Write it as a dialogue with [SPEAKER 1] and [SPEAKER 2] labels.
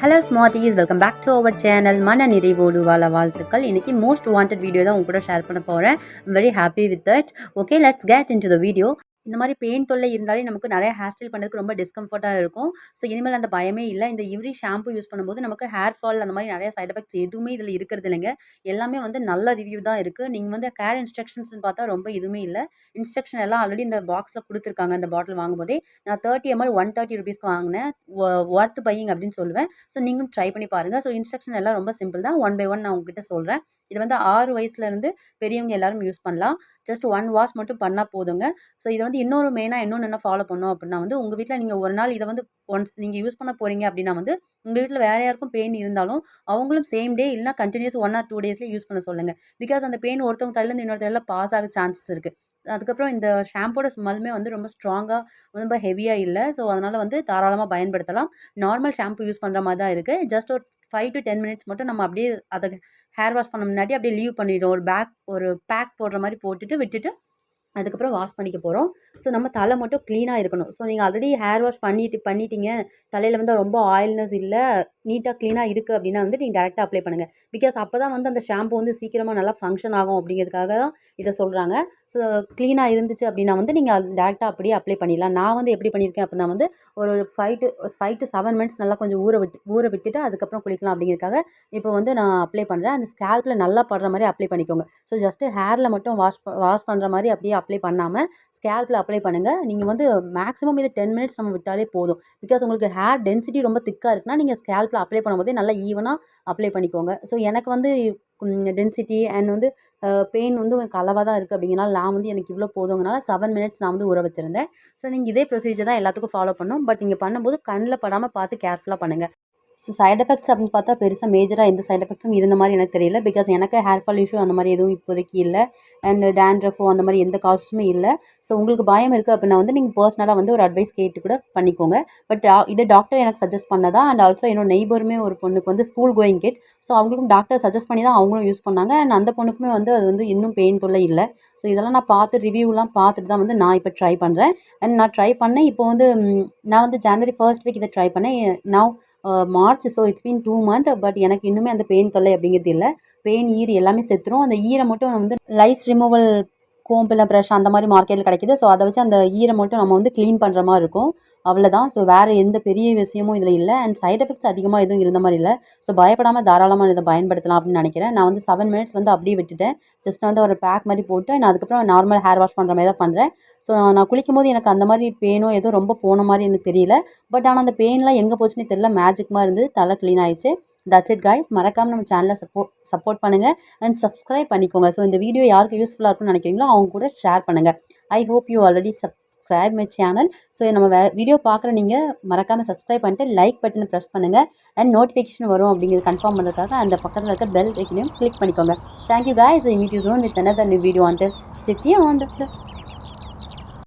[SPEAKER 1] Hello smarties, welcome back to our channel. மன நிறைவோடு வாழ வாழ்த்துக்கள். இன்றைக்கி மோஸ்ட் வாண்டட் வீடியோ தான் உங்க கூட ஷேர் பண்ண போகிறேன். I'm very happy with that. Okay, let's get into the video. இந்த மாதிரி பெயின் தொல்லை இருந்தாலே நமக்கு நிறைய ஹேர் ஸ்டைல் பண்ணுறதுக்கு ரொம்ப டிஸ்கம்ஃபர்ட்டாக இருக்கும். ஸோ இனிமேல் அந்த பயமே இல்லை. இந்த இவ்ரி ஷாம்பு யூஸ் பண்ணும்போது நமக்கு ஹேர் ஃபால் அந்த மாதிரி நிறைய சைட் எஃபெக்ட்ஸ் எதுவுமே இதில் இருக்கிறது இல்லைங்க. எல்லாமே வந்து நல்ல ரிவ்யூ தான் இருக்குது. நீங்கள் வந்து கேர் இன்ஸ்ட்ரக்ஷன்ஸ்னு பார்த்தா ரொம்ப எதுவுமே இல்லை. இன்ஸ்ட்ரக்ஷன் எல்லாம் ஆல்ரெடி இந்த பாக்ஸில் கொடுத்துருக்காங்க. இந்த பாட்டில் வாங்கும்போதே நான் 30 ml 130 ரூபீஸ்க்கு வாங்கினேன். ஒர்த் பையிங் அப்படின்னு சொல்லுவேன். ஸோ நீங்களும் ட்ரை பண்ணி பாருங்கள். ஸோ இன்ஸ்ட்ரக்ஷன் எல்லாம் ரொம்ப சிம்பிள் தான். ஒன் பை ஒன் நான் உங்ககிட்ட சொல்கிறேன். இது வந்து 6 வயசுலேருந்து பெரியவங்க எல்லாரும் யூஸ் பண்ணலாம். ஜஸ்ட் 1 வாஷ் மட்டும் பண்ணால் போதுங்க. ஸோ இதை வந்து இன்னொரு மெயினாக இன்னொன்று என்ன ஃபாலோ பண்ணோம் அப்படின்னா வந்து உங்கள் வீட்டில் நீங்கள் ஒரு நாள் இதை வந்து ஒன்ஸ் நீங்கள் யூஸ் பண்ண போகிறீங்க அப்படின்னா வந்து உங்கள் வீட்டில் வேறு யாருக்கும் பெயின் இருந்தாலும் அவங்களும் சேம் டே இல்லைனா கண்டினியூஸ் 1 or 2 டேஸ்லேயே யூஸ் பண்ண சொல்லுங்கள். பிகாஸ் அந்த பெயின் ஒருத்தவங்க தலையிலேருந்து இன்னொரு தலையில் பாஸ் ஆக சான்சஸ் இருக்குது. அதுக்கப்புறம் இந்த ஷாம்போட ஸ்மெல்லுமே வந்து ரொம்ப ஸ்ட்ராங்காக ரொம்ப ஹெவியாக இல்லை. ஸோ அதனால் வந்து தாராளமாக பயன்படுத்தலாம். நார்மல் ஷாம்பு யூஸ் பண்ணுற மாதிரி தான் இருக்குது. ஜஸ்ட் ஒரு 5 to 10 மினிட்ஸ் மட்டும் நம்ம அப்படியே அதை ஹேர் வாஷ் பண்ண முன்னாடி அப்படியே லீவ் பண்ணிவிடும். ஒரு பேக் போடுற மாதிரி போட்டுட்டு விட்டுட்டு அதுக்கப்புறம் வாஷ் பண்ணிக்க போகிறோம். ஸோ நம்ம தலை மட்டும் க்ளீனாக இருக்கணும். ஸோ நீங்கள் ஆல்ரெடி ஹேர் வாஷ் பண்ணிட்டீங்க, தலையில் வந்து ரொம்ப ஆயில்னஸ் இல்லை, நீட்டாக க்ளீனாக இருக்குது அப்படின்னா வந்து நீங்கள் டேரெக்டாக அப்ளை பண்ணுங்கள். பிகாஸ் அப்போ தான் வந்து அந்த ஷாம்பு வந்து சீக்கிரமாக நல்லா ஃபங்க்ஷன் ஆகும் அப்படிங்கிறதுக்காக தான் இதை சொல்கிறாங்க. ஸோ க்ளீனாக இருந்துச்சு அப்படின்னா வந்து நீங்கள் டேரெக்டாக அப்படியே அப்ளை பண்ணிடலாம். நான் வந்து எப்படி பண்ணியிருக்கேன் அப்படின்னா வந்து ஒரு 5 to 7 மினிட்ஸ் நல்லா கொஞ்சம் ஊற விட்டுட்டு அதுக்கப்புறம் குளிக்கலாம் அப்படிங்கிறதுக்காக இப்போ வந்து நான் அப்ளை பண்ணுறேன். அந்த ஸ்கேல்பில் நல்லா படுற மாதிரி அப்ளை பண்ணிக்கோங்க. ஸோ ஜஸ்ட்டு ஹேரில் மட்டும் வாஷ் பண்ணுற மாதிரி அப்படியே அப்ளை பண்ணாமல் ஸ்கேல்பில் அப்ளை பண்ணுங்கள். நீங்கள் வந்து மேக்ஸிமம் இது 10 மினிட்ஸ் நம்ம விட்டாலே போதும். பிகாஸ் உங்களுக்கு ஹேர் டென்சிட்டி ரொம்ப திக்காக இருக்குன்னா நீங்கள் ஸ்கேல்பில் அப்ளை பண்ணும்போதே நல்லா ஈவனாக அப்ளை பண்ணிக்கோங்க. ஸோ எனக்கு வந்து டென்சிட்டி அண்ட் வந்து பெயின் வந்து எனக்கு அளவாக தான் இருக்குது அப்படிங்கிறனால நான் வந்து எனக்கு இவ்வளோ போதுங்கனால 7 மினிட்ஸ் நான் வந்து ஊற வச்சுருந்தேன். ஸோ நீங்கள் இதே ப்ரொசீஜர் தான் எல்லாத்துக்கும் ஃபாலோ பண்ணணும். பட் நீங்கள் பண்ணும்போது கண்ணில் படாமல் பார்த்து கேர்ஃபுல்லாக பண்ணுங்கள். ஸோ சைட் எஃபெக்ட்ஸ் அப்படின்னு பார்த்தா பெருசாக மேஜராக எந்த சைட் எஃபெக்ட்ஸும் இருந்த மாதிரி எனக்கு தெரியல. பிகாஸ் எனக்கு ஹேர் ஃபால் இஷ்யூ அந்த மாதிரி எதுவும் இப்போதைக்கு இல்லை. அண்ட் டேண்ட்ரஃபோ அந்த மாதிரி எந்த காசுமே இல்லை. ஸோ உங்களுக்கு பயம் இருக்குது அப்படின்னா வந்து நீங்கள் பர்சனலாக வந்து ஒரு அட்வைஸ் கேட்டு கூட பண்ணிக்கோங்க. பட் இது டாக்டர் எனக்கு சஜஸ்ட் பண்ணதா. அண்ட் ஆல்சோ என்னோட நெய்பருமே ஒரு பொண்ணுக்கு வந்து ஸ்கூல் கோயிங் கிட். ஸோ அவங்களுக்கும் டாக்டர் சஜஸ்ட் பண்ணி தான் அவங்களும் யூஸ் பண்ணாங்க. அண்ட் அந்த பொண்ணுக்குமே வந்து அது வந்து இன்னும் பெயின் தொல்லை இல்லை. ஸோ இதெல்லாம் நான் பார்த்து ரிவ்யூலாம் பார்த்துட்டு தான் வந்து நான் இப்போ ட்ரை பண்ணுறேன். அண்ட் நான் ட்ரை பண்ணேன். இப்போ வந்து நான் வந்து January 1st வீக் இதை ட்ரை பண்ணேன். Now March. So it's been 2 months. But எனக்கு இன்னுமே அந்த பெயின் தொல்லை அப்படிங்கிறது இல்லை. பெயின் ஈர் எல்லாமே செத்துரும். அந்த ஈரை மட்டும் வந்து லைஸ் ரிமூவல் கோம்பு இல்லை ப்ரஷ் அந்த மாதிரி மார்க்கெட்டில் கிடைக்கிது. ஸோ அதை வச்சு அந்த ஈரை மட்டும் நம்ம வந்து க்ளீன் பண்ணுற மாதிரி இருக்கும். அவ்வளோதான். ஸோ வேறு எந்த பெரிய விஷயமும் இதில் இல்லை. அண்ட் சைட் எஃபெக்ட்ஸ் அதிகமாக எதுவும் இருந்த மாதிரி இல்லை. ஸோ பயப்படாமல் தாராளமாக இதை பயன்படுத்தலாம் அப்படின்னு நினைக்கிறேன். நான் வந்து 7 மினிட்ஸ் வந்து அப்படியே விட்டுட்டேன். ஜஸ்ட் வந்து ஒரு பேக் மாதிரி போட்டு நான் அதுக்கப்புறம் நார்மல் ஹேர் வாஷ் பண்ணுற மாதிரி தான் பண்ணுறேன். ஸோ நான் குளிக்கும் போது எனக்கு அந்த மாதிரி பெயினோ ஏதோ ரொம்ப போன மாதிரி எனக்கு தெரியல. பட் ஆனால் அந்த பெயின்லாம் எங்கே போச்சுன்னு தெரியல. மேஜிக்மாக இருந்து தலை க்ளீன் ஆயிடுச்சு. That's it guys. மறக்காமல் நம்ம சேனலை சப்போர்ட் பண்ணுங்கள் அண்ட் சப்ஸ்கிரைப் பண்ணிக்கோங்க. ஸோ இந்த வீடியோ யாருக்கு யூஸ்ஃபுல்லாக இருக்கும்னு நினைக்கிறீங்களோ அவங்க கூட ஷேர் பண்ணுங்கள். I hope you already subscribe my channel. So நம்ம வீடியோ பார்க்குற நீங்கள் மறக்காமல் சப்ஸ்கிரைப் பண்ணிட்டு லைக் பட்டனை ப்ரெஸ் பண்ணுங்கள். அண்ட் நோட்டிஃபிகேஷன் வரும் அப்படிங்கிறது கன்ஃபார்ம் பண்ணுறதுக்காக அந்த பக்கத்தில் இருக்க பெல் ஐக்கனையும் கிளிக் பண்ணிக்கோங்க. Thank you guys. Meet you soon with another new video. Until stay tuned.